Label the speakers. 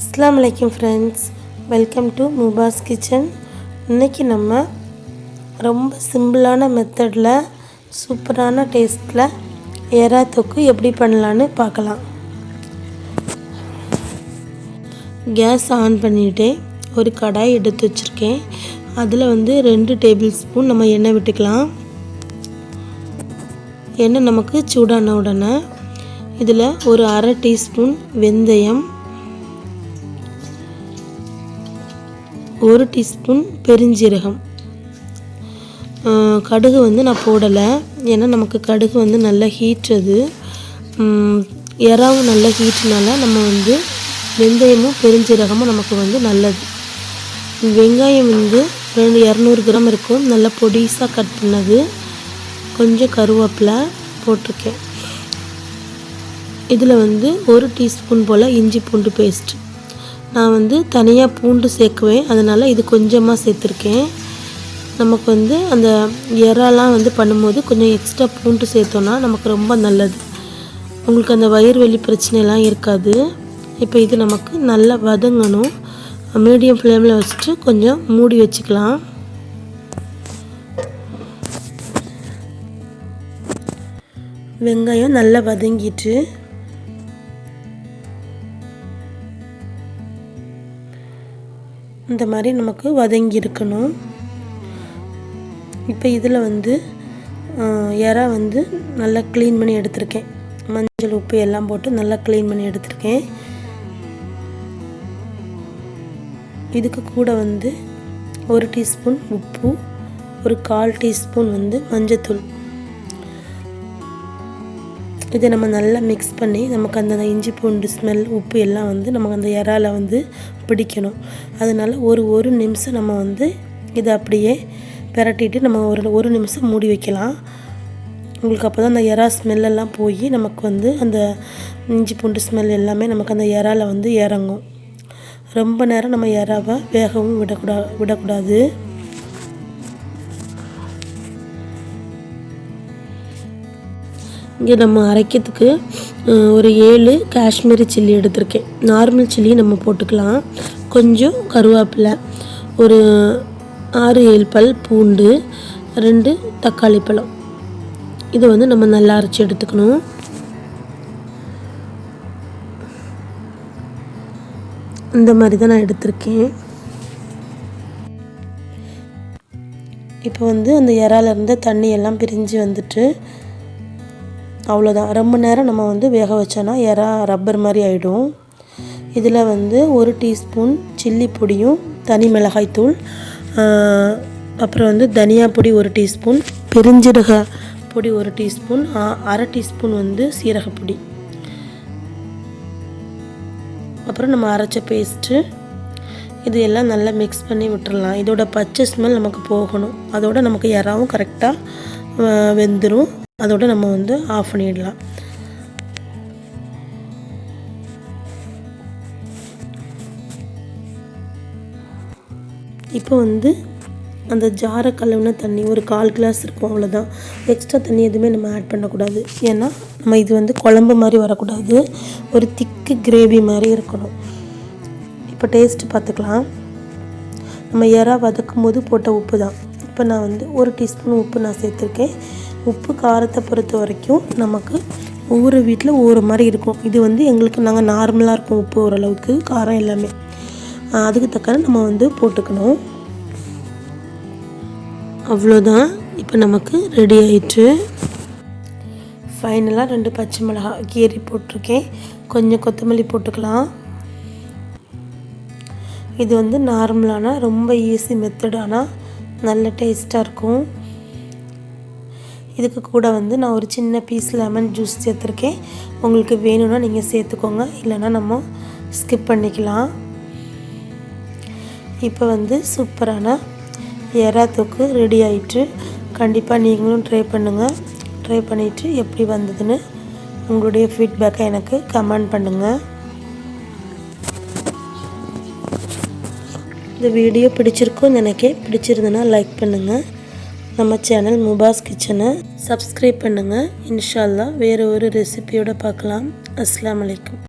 Speaker 1: अस्सलाम वालेकुम friends, welcome to मुबा's kitchen. इनकी நம்ம ரொம்ப சிம்பிளான மெத்தட்ல சூப்பரான டேஸ்ட்ல எறா தொக்கு எப்படி பண்ணலாம்னு பார்க்கலாம்। கேஸ் ஆன் பண்ணிட்டு ஒரு கடாய் எடுத்து வச்சிருக்கேன்। அதுல 2 டேபிள் ஸ்பூன் நம்ம எண்ணெய் விட்டுக்கலாம்। எண்ணெய் நமக்கு சூடான உடனே இதுல ஒரு 1/2 டீஸ்பூன் வெந்தயம், 1 டீஸ்பூன் பெருஞ்சீரகம், கடுகு நான் போடலை, ஏன்னா நமக்கு கடுகு நல்ல ஹீட், அது எறாவும் நல்ல ஹீட்னால நம்ம வெந்தயமும் பெருஞ்சீரகமும் நமக்கு நல்லது। வெங்காயம் 200 கிராம் இருக்கும், நல்லா பொடிசாக கட் பண்ணது, கொஞ்சம் கருவேப்பிலை போட்டிருக்கேன்। இதில் 1 டீஸ்பூன் போல் இஞ்சி பூண்டு பேஸ்ட், நான் தனியாக பூண்டு சேர்க்குவேன், அதனால் இது கொஞ்சமாக சேர்த்துருக்கேன்। நமக்கு அந்த எறாலாம் பண்ணும்போது கொஞ்சம் எக்ஸ்ட்ரா பூண்டு சேர்த்தோன்னா நமக்கு ரொம்ப நல்லது, உங்களுக்கு அந்த வயிறு வலி பிரச்சனைலாம் இருக்காது। இப்போ இது நமக்கு நல்லா வதங்கணும், மீடியம் ஃப்ளேமில் வச்சுட்டு கொஞ்சம் மூடி வச்சுக்கலாம்। வெங்காயம் நல்லா வதங்கிட்டு இந்த மாதிரி நமக்கு வதங்கி இருக்கணும்। இப்போ இதில் எறா நல்லா க்ளீன் பண்ணி எடுத்திருக்கேன், மஞ்சள் உப்பு எல்லாம் போட்டு நல்லா க்ளீன் பண்ணி எடுத்திருக்கேன்। இதுக்கு கூட 1 டீஸ்பூன் உப்பு, ஒரு 1/4 டீஸ்பூன் மஞ்சத்தூள், இதை நம்ம நல்லா மிக்ஸ் பண்ணி நமக்கு அந்த இஞ்சி பூண்டு ஸ்மெல், உப்பு எல்லாம் நமக்கு அந்த எறால பிடிக்கணும்। அதனால் ஒரு நிமிஷம் நம்ம இதை அப்படியே பிரட்டிட்டு நம்ம ஒரு நிமிஷம் மூடி வைக்கலாம்। உங்களுக்கு அப்போ தான் அந்த எறா ஸ்மெல்லெல்லாம் போய் நமக்கு அந்த இஞ்சி பூண்டு ஸ்மெல் எல்லாமே நமக்கு அந்த எறால இறங்கும்। ரொம்ப நேரம் நம்ம எறாவை வேகவும் விடக்கூடாது। இங்கே நம்ம அரைக்கிறதுக்கு ஒரு 7 காஷ்மீரி சில்லி எடுத்திருக்கேன், நார்மல் சில்லி நம்ம போட்டுக்கலாம், கொஞ்சம் கருவேப்பிலை, ஒரு 6-7 பல் பூண்டு, 2 தக்காளி பழம், இது நம்ம நல்லா அரைச்சி எடுத்துக்கணும்। இந்த மாதிரி தான் நான் எடுத்திருக்கேன்। இப்போ அந்த எறால இருந்த தண்ணி எல்லாம் பிரிஞ்சு வந்துட்டு அவ்வளோதான், ரொம்ப நேரம் நம்ம வேக வச்சோன்னா எறா ரப்பர் மாதிரி ஆகிடும்। இதில் 1 டீஸ்பூன் சில்லி பொடியும், தனி மிளகாய் தூள், அப்புறம் தனியா பொடி 1 டீஸ்பூன், பெருஞ்சீரக பொடி 1 டீஸ்பூன், 1/2 டீஸ்பூன் சீரகப்பொடி, அப்புறம் நம்ம அரைச்ச பேஸ்ட்டு, இது எல்லாம் நல்லா மிக்ஸ் பண்ணி விட்டுடலாம்। இதோட பச்சை ஸ்மெல் நமக்கு போகணும், அதோட நமக்கு எறாவும் கரெக்டாக வெந்துடும், அதோட நம்ம ஆஃப் பண்ணிடலாம்। இப்போ அந்த ஜாரை கழுவுன தண்ணி ஒரு 1/4 கிளாஸ் இருக்கும், அவ்வளோதான், எக்ஸ்ட்ரா தண்ணி எதுவுமே நம்ம ஆட் பண்ணக்கூடாது, ஏன்னா நம்ம இது குழம்பு மாதிரி வரக்கூடாது, ஒரு திக்கு கிரேவி மாதிரி இருக்கணும்। இப்போ டேஸ்ட்டு பார்த்துக்கலாம், நம்ம எறா வதக்கும் போது போட்ட உப்பு தான், இப்போ நான் 1 டீஸ்பூன் உப்பு நான் சேர்த்துருக்கேன்। உப்பு காரத்தை பொறுத்த வரைக்கும் நமக்கு ஒவ்வொரு வீட்டில் ஒவ்வொரு மாதிரி இருக்கும், இது எங்களுக்கு நாங்கள் நார்மலாக இருக்கும் உப்பு, ஓரளவுக்கு காரம் எல்லாமே அதுக்கு தக்க நம்ம போட்டுக்கணும், அவ்வளோதான்। இப்போ நமக்கு ரெடி ஆயிட்டு, ஃபைனலாக 2 பச்சை மிளகாய் கீரி போட்டிருக்கேன், கொஞ்சம் கொத்தமல்லி போட்டுக்கலாம்। இது நார்மலான ரொம்ப ஈஸி மெத்தட், ஆனால் நல்ல டேஸ்ட்டாக இருக்கும்। இதுக்கு கூட நான் ஒரு சின்ன பீஸ் லெமன் ஜூஸ் சேர்த்துருக்கேன், உங்களுக்கு வேணும்னா நீங்கள் சேர்த்துக்கோங்க, இல்லைன்னா நம்ம ஸ்கிப் பண்ணிக்கலாம்। இப்போ சூப்பரான எறா தொக்கு ரெடி ஆயிட்டு, கண்டிப்பாக நீங்களும் ட்ரை பண்ணுங்கள், ட்ரை பண்ணிவிட்டு எப்படி வந்ததுன்னு உங்களுடைய ஃபீட்பேக்கை எனக்கு கமெண்ட் பண்ணுங்கள்। இந்த வீடியோ பிடிச்சிருக்கும்னு நினைக்கிறேன், பிடிச்சிருந்ததுன்னா லைக் பண்ணுங்கள், நம்ம சேனல் முபா's கிச்சனை சப்ஸ்கிரைப் பண்ணுங்கள்। இன்ஷா அல்லாஹ் வேறு ஒரு ரெசிபியோட பார்க்கலாம்। அஸ்ஸலாமு அலைக்கும்।